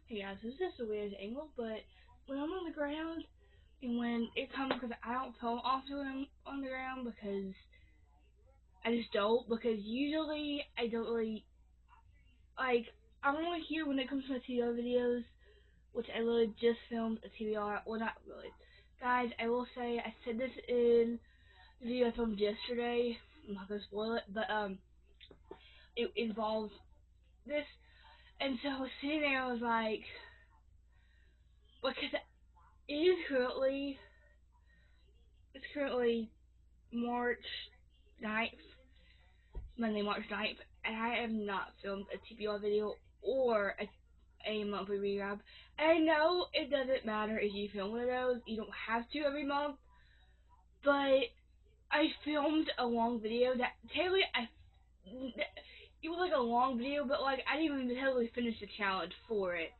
Hey guys, this is a weird angle, but when I'm on the ground and when it comes, because I don't film often when I'm on the ground because I just don't, because usually I don't really, like, I'm only here when it comes to my TBR videos, which I literally just filmed a TBR, well not really. Guys, I will say, I said this in the video I filmed yesterday, I'm not going to spoil it, but it involves this, and so I was sitting there, I was like, because it is currently March 9th, Monday, March 9th, and I have not filmed a TBR video or a monthly recap. And I know it doesn't matter if you film one of those, you don't have to every month, but I filmed a long video that technically it was like a long video, but like I didn't even totally finish the challenge for it.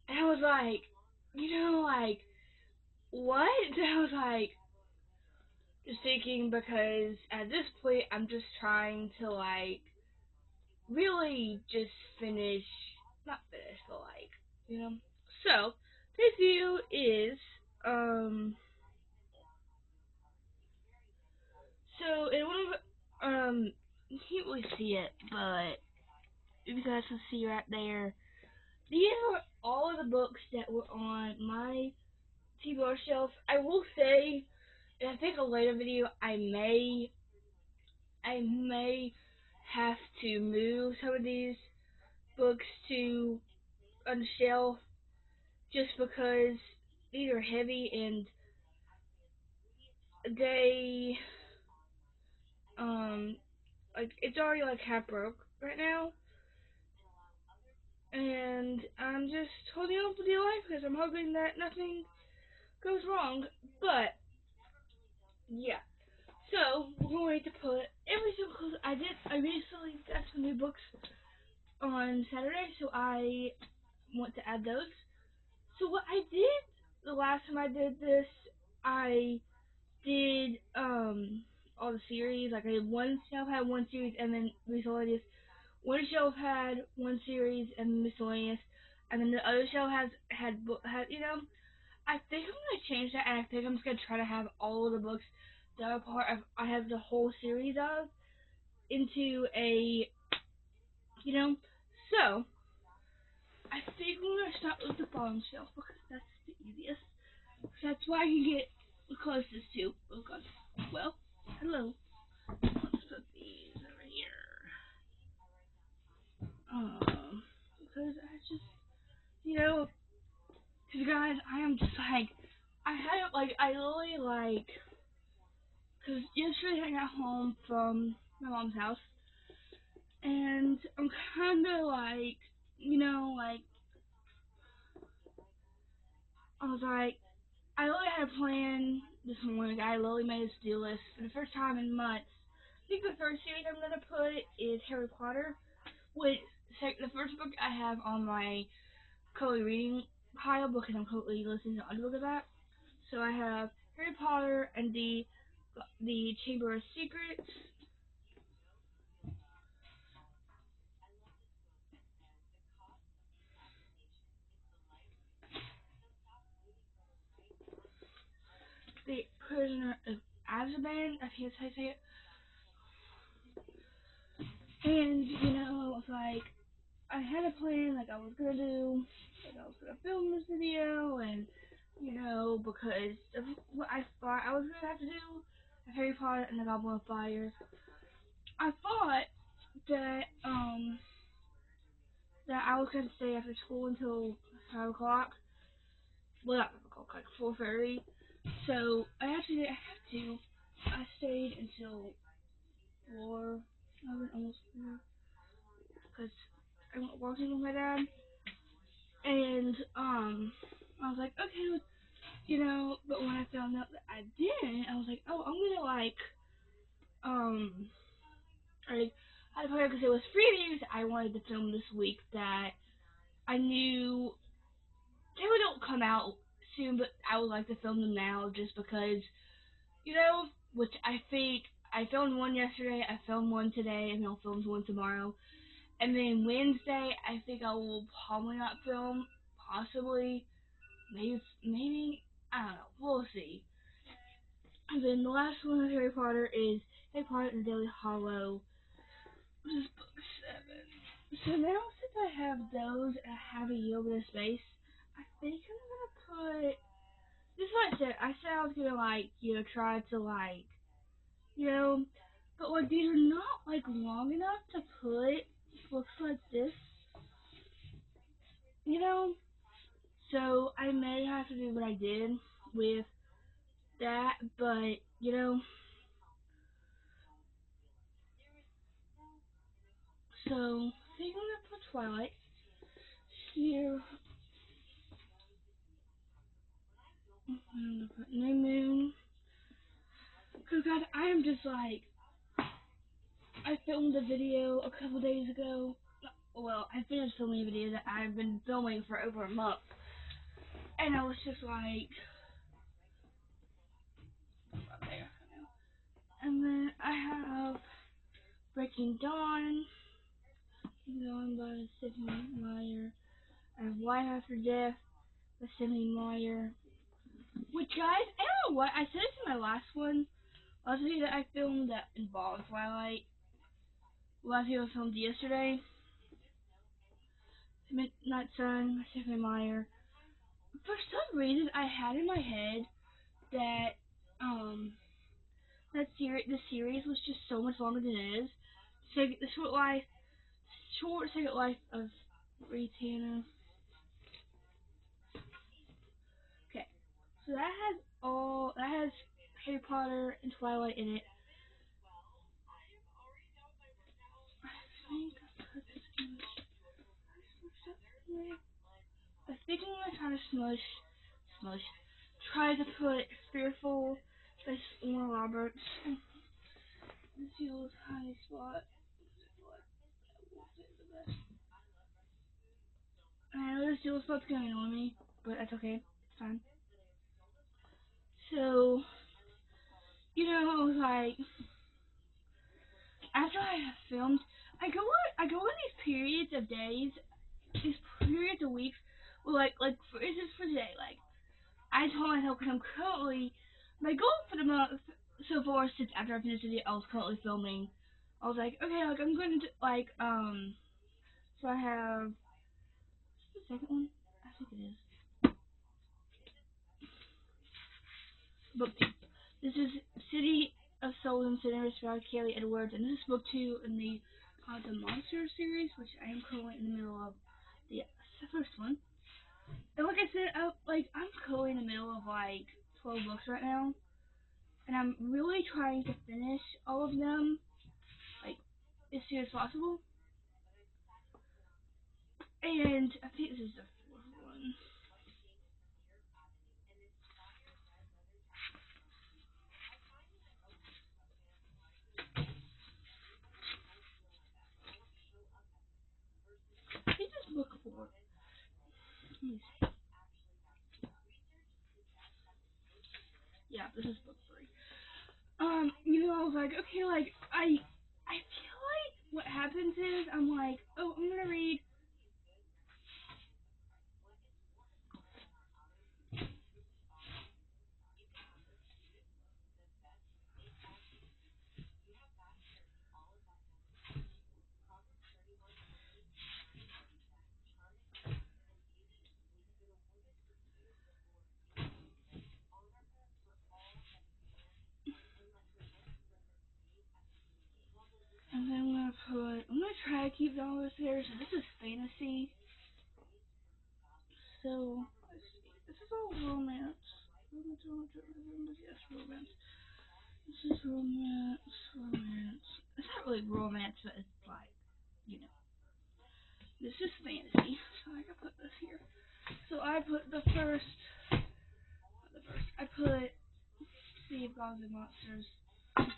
And I was like, like, what? And I was like, just thinking, because at this point I'm just trying to like really just finish, not finish, but like, So this video is so in one of you can't really see it, but you guys can see right there. These are all of the books that were on my TBR shelf. I will say, and I think a later video I may have to move some of these books to on the shelf just because these are heavy and they like it's already like half broke right now, and I'm just holding on for dear life because I'm hoping that nothing goes wrong. But yeah, so we're going to put every single. I recently got some new books on Saturday, so I want to add those. So what I did the last time I did this, I did all the series. Like I did one shelf had one series and then miscellaneous. One shelf had one series and miscellaneous, and then the other shelf had I think I'm gonna change that, and I think I'm just gonna try to have all of the books that are part of I have the whole series of into a So I think we're gonna start with the bottom shelf because that's the easiest. That's why I can get the closest to. Oh god. Well, hello. Let's put these over here. Because I just, because guys, I am just like, I literally like, because yesterday I got home from my mom's house, and I'm kind of like, like, I was like, I literally had a plan this morning. I literally made a to-do list for the first time in months. I think the first series I'm gonna put is Harry Potter, which the first book I have on my currently reading pile because I'm currently listening to audiobook of that. So I have Harry Potter and the Chamber of Secrets. The Prisoner of Azkaban, I think that's how I say it. And, I was like, I had a plan, like I was gonna film this video, and, because of what I thought I was gonna have to do, Harry Potter and the Goblet of Fire. I thought that, that I was gonna stay after school until 5 o'clock. Well, not 5 o'clock, like 4:30. So, I stayed until 4, almost 4, because I went walking with my dad, and, I was like, okay, but when I found out that I didn't, I was like, oh, I'm gonna, like, I probably, because it was previews I wanted to film this week that I knew they don't come out soon, but I would like to film them now just because, which I think I filmed one yesterday, I filmed one today, and I'll film one tomorrow. And then Wednesday, I think I will probably not film possibly, maybe, I don't know, we'll see. And then the last one of Harry Potter is Harry Potter and the Deathly Hallows. This is book 7. So now since I have those and I have a little bit of space, I think I'm gonna put, this is what I said. I said I was gonna try to but like these are not like long enough to put books like this, so I may have to do what I did with that, but so I think I'm gonna put Twilight here. I'm gonna put New Moon. Cause God, I am just like, I filmed a video a couple days ago. Well, I finished filming a video that I've been filming for over a month. And I was just like, there. And then I have Breaking Dawn, Dawn by Stephanie Meyer. I have Life After Death by Stephanie Meyer. Which, guys, I don't know what, I said it in my last video that I filmed that involved Twilight. Last video I filmed yesterday. Midnight Sun by Stephanie Meyer. For some reason, I had in my head that the series was just so much longer than it is. So the short second life of Britannia. Okay, so that has Harry Potter and Twilight in it. I think I'm gonna try to try to put Fearful by Laura Roberts. This yellow tiny spot. I know this yellow spot's gonna annoy me, but that's okay. It's fine. So, like after I have filmed, I go in these periods of days, these periods of weeks. Well, for instance, for today, like I told myself, because I'm currently, my goal for the month so far since after I finished the video, I was currently filming. I was like, okay, like I'm going to so I have the second one. I think it is book 2. This is City of Souls and Sinners by Kelly Edwards, and this is book 2 in the Monster series, which I am currently in the middle of the first one. And like I said, I'm currently in the middle of 12 books right now, and I'm really trying to finish all of them as soon as possible. And I think this is the 4th one. I think this is book 4. Let me see. Yeah, this is book 3. I was like, okay, I feel like what happens is I'm like, oh, I'm gonna read. And then I'm gonna try to keep all this here. So this is fantasy. So, let's see. This is all romance. Yes, romance. This is romance. It's not really romance, but it's this is fantasy. So I can put this here. So I put I put Sea of Gods and Monsters,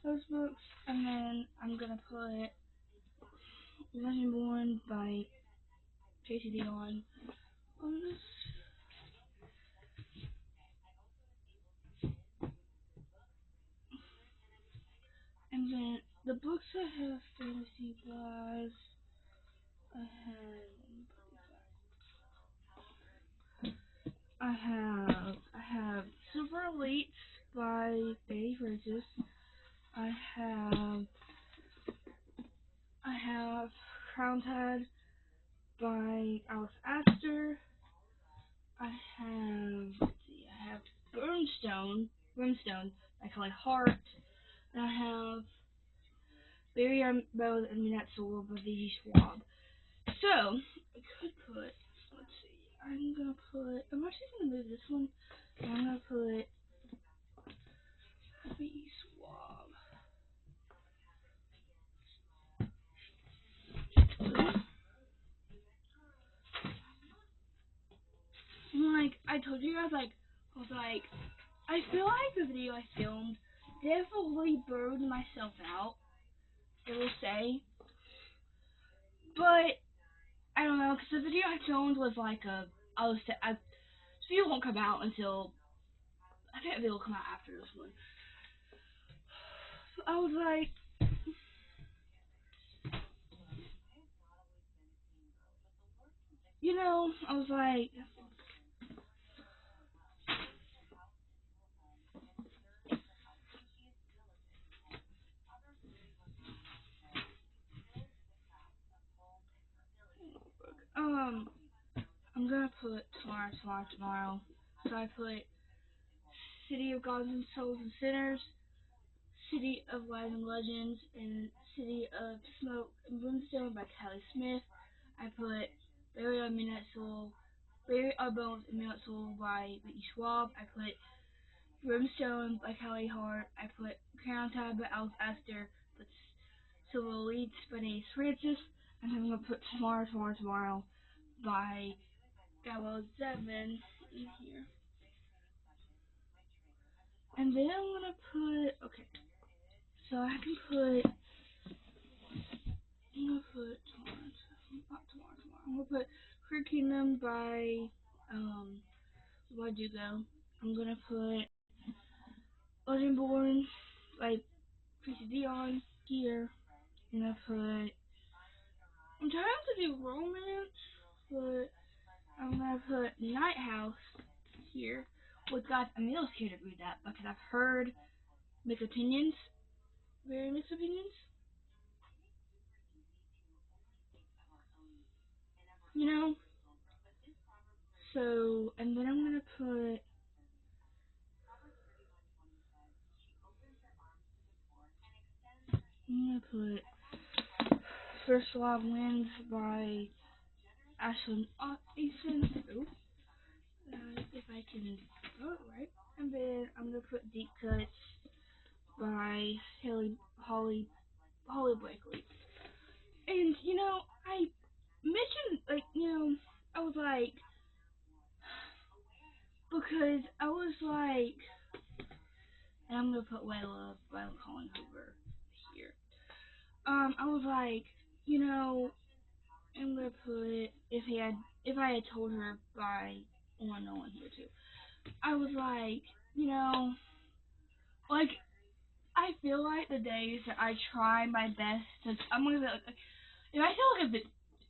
those books, and then I'm gonna put Legendborn by J.C. Dion on this. And then the books I have fantasy wise, I have I have Super Elites by Video.Jesus. I have Crown by Alice Astor. I have Brimstone by Kelly Hart. And I have Barry Bows and Minette Soul by V.G. Schwab. So, I could put, let's see, I'm actually going to move this one. I'm going to put V.G. Schwab. I told you guys, I feel like the video I filmed definitely burned myself out, I will say. But, I don't know, because the video I filmed was this video won't come out until, I think the video will come out after this one. So I was like, I was like, I'm gonna put tomorrow. So I put City of Gods and Souls and Sinners, City of Lies and Legends, and City of Smoke and Brimstone by Callie Smith. I put Barry on Midnight Soul, Barry on Bones and Midnight Soul by Whitney Schwab. I put Brimstone by Kelly Hart. I put Crown Tide by Alice Astor. Put Silver Elites by Nate Francis. And I'm gonna put Tomorrow by Gabo 7 in here. And then I'm gonna put, okay, so I'm gonna put I'm gonna put Crew Kingdom by Dugo. I'm gonna put Legendborn by Tracy Dion here. I'm gonna put, I'm trying to do romance, but I'm gonna put Night House here. With guys, I'm a little scared to read that because I've heard mixed opinions, very mixed opinions. So, and then I'm gonna put First Love Wins by Ashlyn Eason. If I can spell it right. And then I'm gonna put Deep Cuts by Holly Blakely. And I mentioned I was like, because I was like, and I'm gonna put Way Love by Colin Hoover here. I was like, I'm gonna put if I had told her by no one here too. I was like, like I feel like the days that I try my best to, I'm gonna be like, if I feel like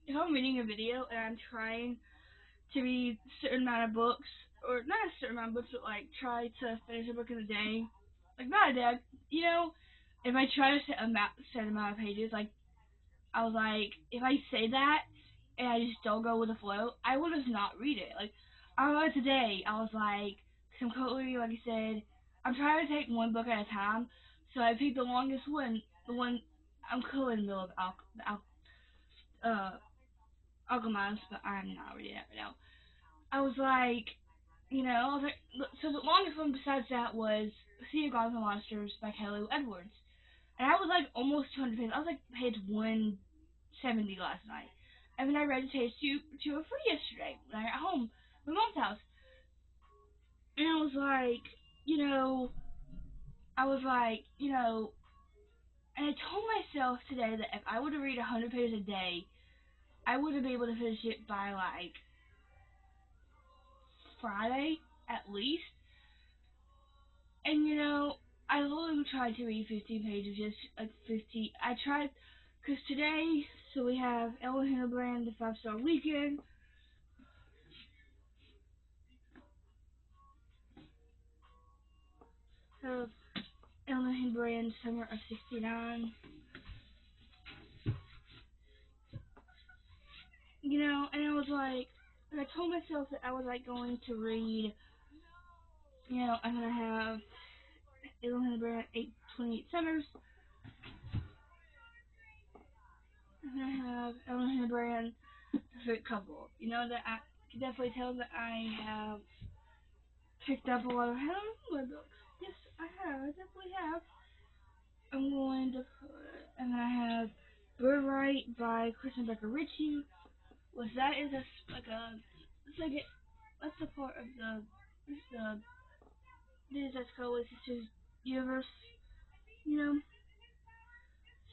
if I'm reading a video and I'm trying to read a certain amount of books, or not a certain amount of books, but like try to finish a book in a day, like not a day, if I try to set amount of pages, like I was like, if I say that and I just don't go with the flow, I would just not read it. Like, I don't know, today, I was like, cause I'm currently, like I said, I'm trying to take one book at a time, so I picked the longest one, the one, I'm currently in the middle of Alchemist, but I'm not reading that right now. I was like, so the longest one besides that was Sea of Gods and Monsters by Kelly Edwards. And I was like almost 200 pages. I was like page 170 last night. And then I read page 203 yesterday when I got home from my mom's house. And I was like, and I told myself today that if I were to read 100 pages a day, I wouldn't be able to finish it by like Friday at least. And I literally tried to read 15 pages, just like 50. I tried, because today, so we have Ellen Hildebrand, the 5-Star Weekend. summer of '69. You know, and I was like, and I told myself that I was like going to read, you know, I'm gonna have Ellen Brand 828 Summers. I'm gonna have Ellen Brand The Fruit Couple. You know that I can definitely tell that I have picked up a lot of Helen books. Yes, I have. I definitely have. I'm going to put, and I have Bird Right by Kristen Becker Ritchie. Which that is like a, it's like it, that's the part of the this that's called Sisters Universe, you know.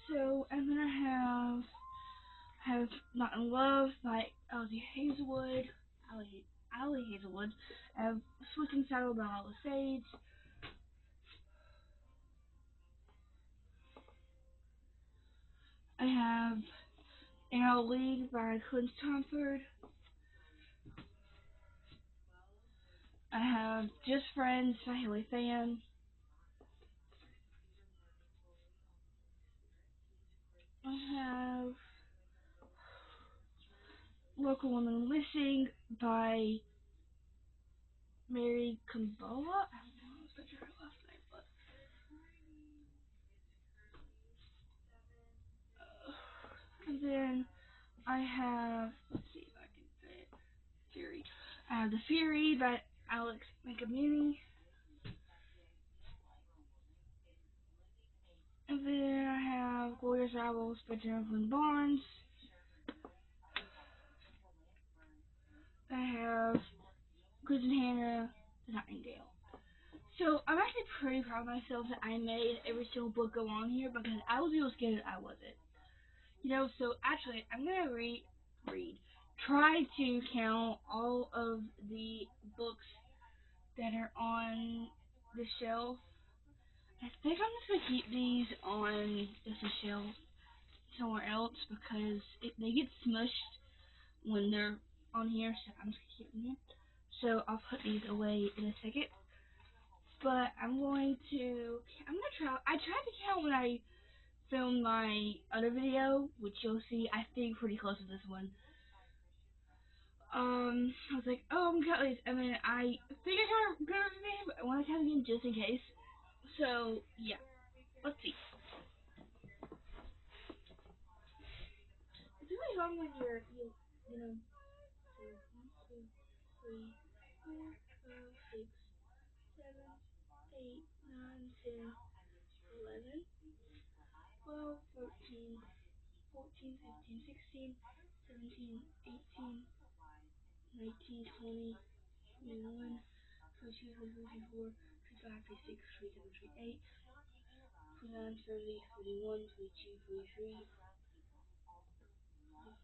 So I'm gonna have Not in Love by Allie Hazelwood. Allie Hazelwood. I have Switching Saddle by Lala Sage. I have In Our League by Clint Tomford. I have Just Friends by Haley Fan. I have Local Woman Missing by Mary Kamboa. I don't know if that's her last name, but and then I have, let's see if I can say it, Fury. I have The Fury by Alex Macamini. And then I have Glorious Rivals by Jonathan Barnes. I have Chris and Hannah, The Nightingale. So I'm actually pretty proud of myself that I made every single book go on here because I was real scared that I wasn't. You know, so actually I'm gonna try to count all of the books that are on the shelf. I think I'm just gonna keep these on just a shelf somewhere else because they get smushed when they're on here, so I'm just gonna keep them here. So I'll put these away in a second. But I'm gonna try. I tried to count when I filmed my other video, which you'll see, I think, pretty close to this one. I was like, oh, I'm counting these, and then I think I kind of got the name, but I want to count again just in case. So, yeah. Let's see. It's really hard when you know, 1, 2, 3, 4, 5, 6, 7, 8, 9, 10, 11, 12, 13, 14, 15, 16, 17, 18, 19, 20, 21, 22, 23, 24, 25, 26, 27, 28, 29, 30, 31, 32, 33,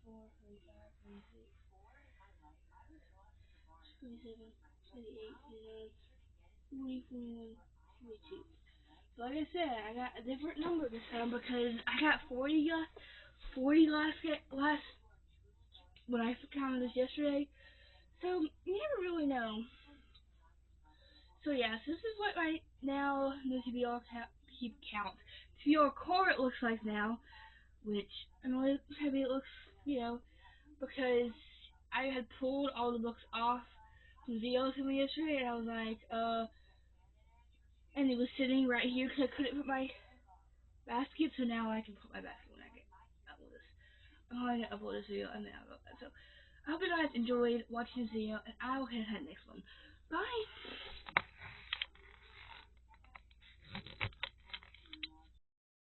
34, 35, 36, 27, 28, 29, 40, 41, 42. So like I said, I got a different number this time because I got 40 last when I counted this yesterday. So you never really know. So yeah, so this is what my now new TBR TBR cart looks like now, which I'm really happy it looks, you know, because I had pulled all the books off from videos with me yesterday, and I was like, and it was sitting right here because I couldn't put my basket, so now I can put my basket when I get upload this. I'm going to upload this video and then I'll upload that. So I hope you guys enjoyed watching this video, and I will catch you in the next one. Bye!